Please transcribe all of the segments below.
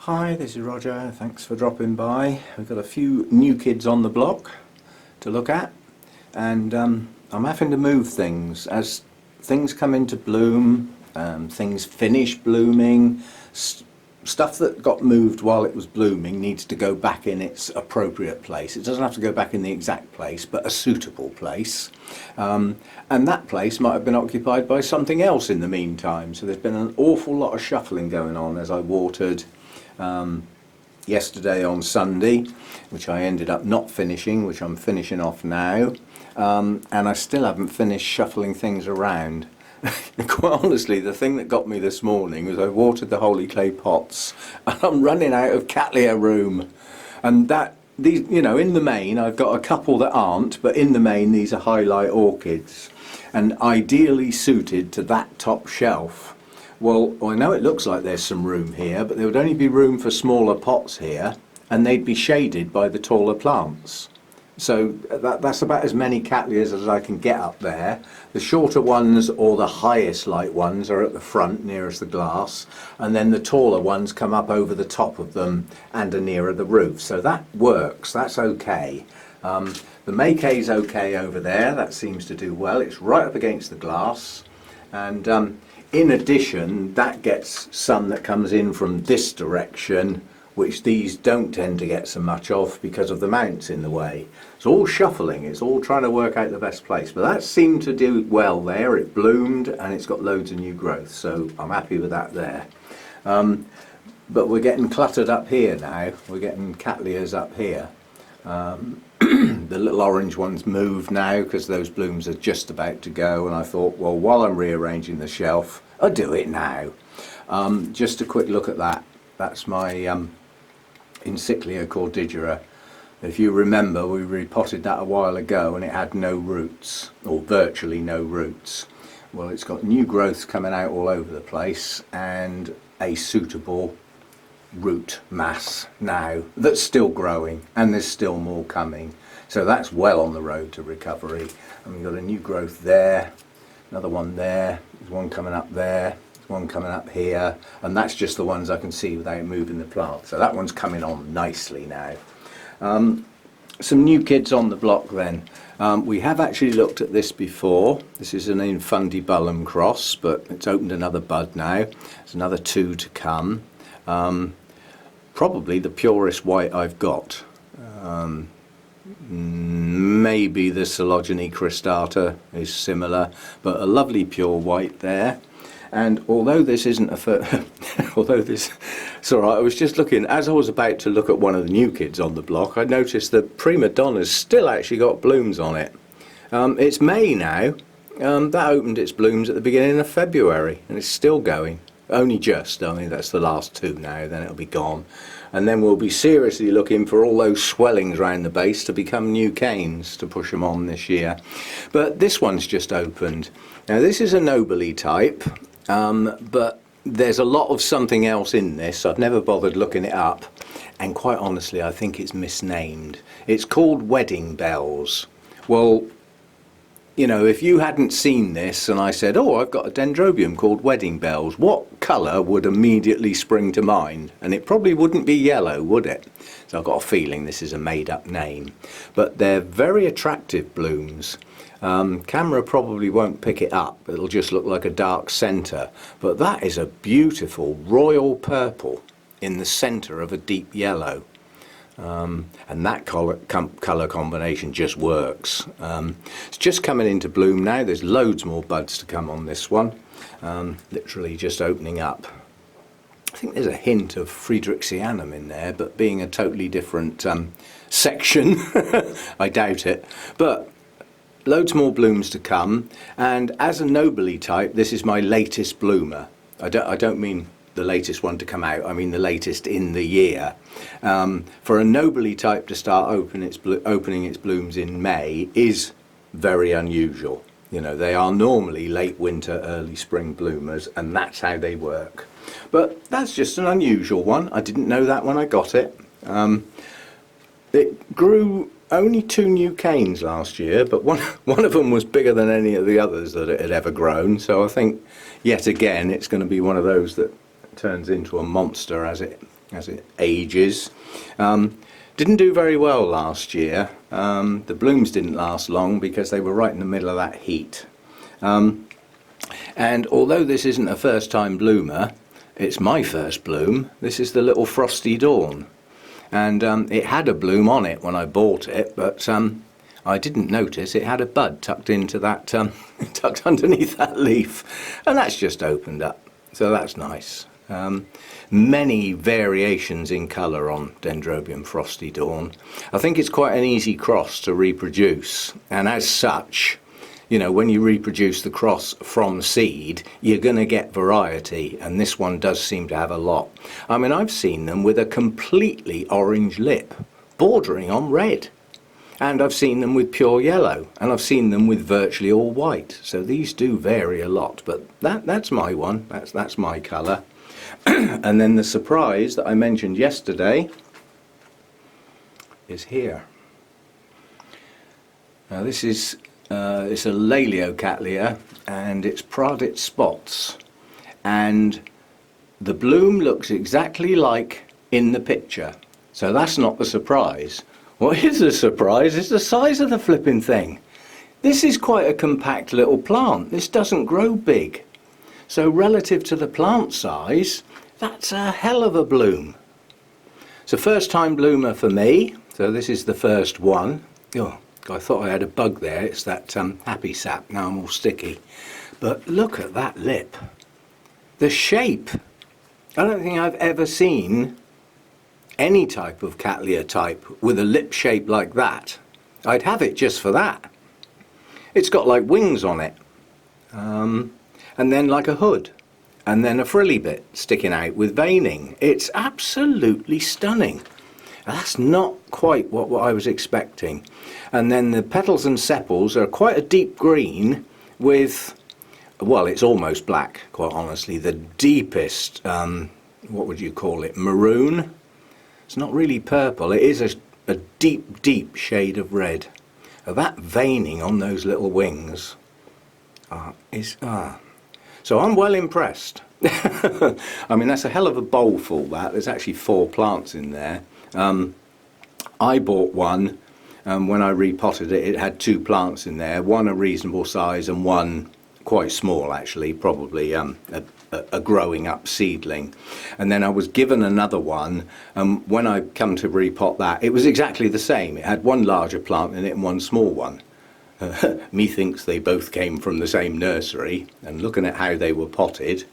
Hi, this is Roger. Thanks for dropping by. We've got a few new kids on the block to look at, and I'm having to move things as things come into bloom, things finish blooming. Stuff that got moved while it was blooming needs to go back in its appropriate place. It doesn't have to go back in the exact place, but a suitable place. And that place might have been occupied by something else in the meantime. So there's been an awful lot of shuffling going on as I watered yesterday on Sunday, which I ended up not finishing, which I'm finishing off now. And I still haven't finished shuffling things around. Quite honestly, the thing that got me this morning was I watered the holy clay pots and I'm running out of cattleya room. And these, in the main, I've got a couple that aren't, but in the main, these are highlight orchids and ideally suited to that top shelf. Well, I know it looks like there's some room here, but there would only be room for smaller pots here and they'd be shaded by the taller plants. So that's about as many cattleyas as I can get up there. The shorter ones or the highest light ones are at the front nearest the glass, and then the taller ones come up over the top of them and are nearer the roof. So that works, that's okay. The Maykay's okay over there, that seems to do well. It's right up against the glass, and in addition that gets sun that comes in from this direction, which these don't tend to get so much of because of the mounts in the way. It's all shuffling, it's all trying to work out the best place, but that seemed to do well there. It bloomed and it's got loads of new growth, so I'm happy with that there. But we're getting cluttered up here now. We're getting cattleyas up here. The little orange ones moved now because those blooms are just about to go, and I thought, well, while I'm rearranging the shelf, I'll do it now. Just a quick look at that. That's my Encyclia cordillera. If you remember, we repotted that a while ago and it had no roots, or virtually no roots. Well, it's got new growth coming out all over the place and a suitable root mass now that's still growing, and there's still more coming. So that's well on the road to recovery. And we've got a new growth there, another one there, there's one coming up there, one coming up here, and that's just the ones I can see without moving the plant. So that one's coming on nicely now. Some new kids on the block then. We have actually looked at this before. This is an infundibulum cross, but it's opened another bud now. There's another two to come. Probably the purest white I've got. Maybe the Coelogene cristata is similar, but a lovely pure white there. And although this isn't it's all right, I was just looking, as I was about to look at one of the new kids on the block, I noticed that Prima Donna's still actually got blooms on it. It's May now. That opened its blooms at the beginning of February, and it's still going. Only just, I mean, that's the last two now, then it'll be gone. And then we'll be seriously looking for all those swellings around the base to become new canes to push them on this year. But this one's just opened. Now this is a nobile type. But there's a lot of something else in this. I've never bothered looking it up, and quite honestly I think it's misnamed. It's called Wedding Bells. Well, if you hadn't seen this and I said, oh, I've got a dendrobium called Wedding Bells, what colour would immediately spring to mind? And it probably wouldn't be yellow, would it? So I've got a feeling this is a made up name, but they're very attractive blooms. Camera probably won't pick it up, it'll just look like a dark centre, but that is a beautiful royal purple in the centre of a deep yellow, and that colour combination just works. It's just coming into bloom now. There's loads more buds to come on this one, literally just opening up. I think there's a hint of Friedrichianum in there, but being a totally different section, I doubt it. But loads more blooms to come, and as a nobile type, this is my latest bloomer. I don't mean the latest one to come out, I mean the latest in the year. For a nobile type to start opening its blooms in May is very unusual. They are normally late winter, early spring bloomers, and that's how they work. But that's just an unusual one. I didn't know that when I got it. It grew only 2 new canes last year, but one of them was bigger than any of the others that it had ever grown. So I think yet again it's going to be one of those that turns into a monster as it as it ages. Didn't do very well last year. The blooms didn't last long because they were right in the middle of that heat. And although this isn't a first time bloomer, it's my first bloom. This is the little Frosty Dawn. And it had a bloom on it when I bought it, but I didn't notice it had a bud tucked into that, tucked underneath that leaf. And that's just opened up, so that's nice. Many variations in colour on Dendrobium Frosty Dawn. I think it's quite an easy cross to reproduce, and as such, you know, when you reproduce the cross from seed, you're going to get variety, and this one does seem to have a lot. I mean, I've seen them with a completely orange lip, bordering on red. And I've seen them with pure yellow, and I've seen them with virtually all white. So these do vary a lot, but that's my one. That's my colour. And then the surprise that I mentioned yesterday is here. Now this is it's a Laleocattleya, and it's Pradit spots, and the bloom looks exactly like in the picture. So that's not the surprise. What is the surprise is the size of the flipping thing. This is quite a compact little plant. This doesn't grow big. So relative to the plant size, that's a hell of a bloom. It's a first time bloomer for me, so this is the first one. Oh, I thought I had a bug there. It's that happy sap. Now I'm all sticky. But look at that lip. The shape. I don't think I've ever seen any type of Cattleya type with a lip shape like that. I'd have it just for that. It's got like wings on it, and then like a hood, and then a frilly bit sticking out with veining. It's absolutely stunning. That's not quite what I was expecting. And then the petals and sepals are quite a deep green with, well, it's almost black, quite honestly. The deepest, what would you call it, maroon? It's not really purple, it is a deep, deep shade of red. That veining on those little wings So I'm well impressed. I mean, that's a hell of a bowl full, that. There's actually 4 plants in there. I bought one, when I repotted it, it had 2 plants in there, one a reasonable size and one quite small actually, probably a growing up seedling. And then I was given another one, and when I come to repot that, it was exactly the same. It had one larger plant in it and one small one. Methinks they both came from the same nursery, and looking at how they were potted,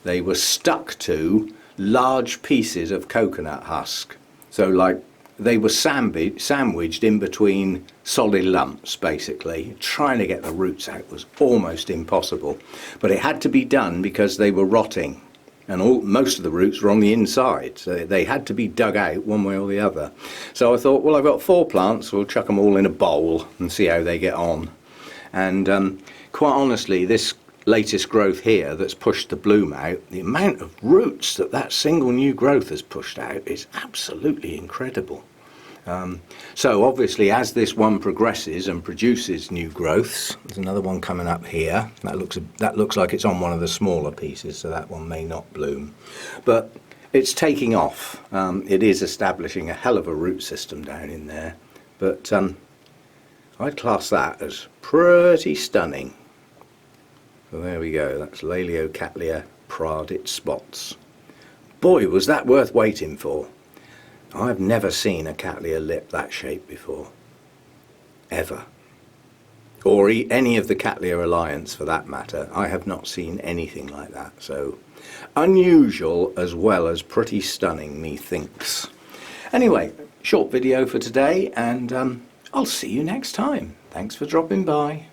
they were stuck to large pieces of coconut husk. So like they were sandwiched in between solid lumps, basically. Trying to get the roots out was almost impossible, but it had to be done because they were rotting, and most of the roots were on the inside, so they had to be dug out one way or the other. So I thought, well, I've got 4 plants, we'll chuck them all in a bowl and see how they get on. And quite honestly, this latest growth here that's pushed the bloom out, the amount of roots that single new growth has pushed out is absolutely incredible. So obviously, as this one progresses and produces new growths, there's another one coming up here. That looks like it's on one of the smaller pieces, so that one may not bloom. But it's taking off. It is establishing a hell of a root system down in there. But I'd class that as pretty stunning. So there we go. That's Laleocattleya Pradit spots. Boy, was that worth waiting for. I've never seen a Cattleya lip that shape before, ever. Or any of the Cattleya Alliance for that matter. I have not seen anything like that. So unusual as well as pretty stunning, methinks. Anyway, short video for today, and I'll see you next time. Thanks for dropping by.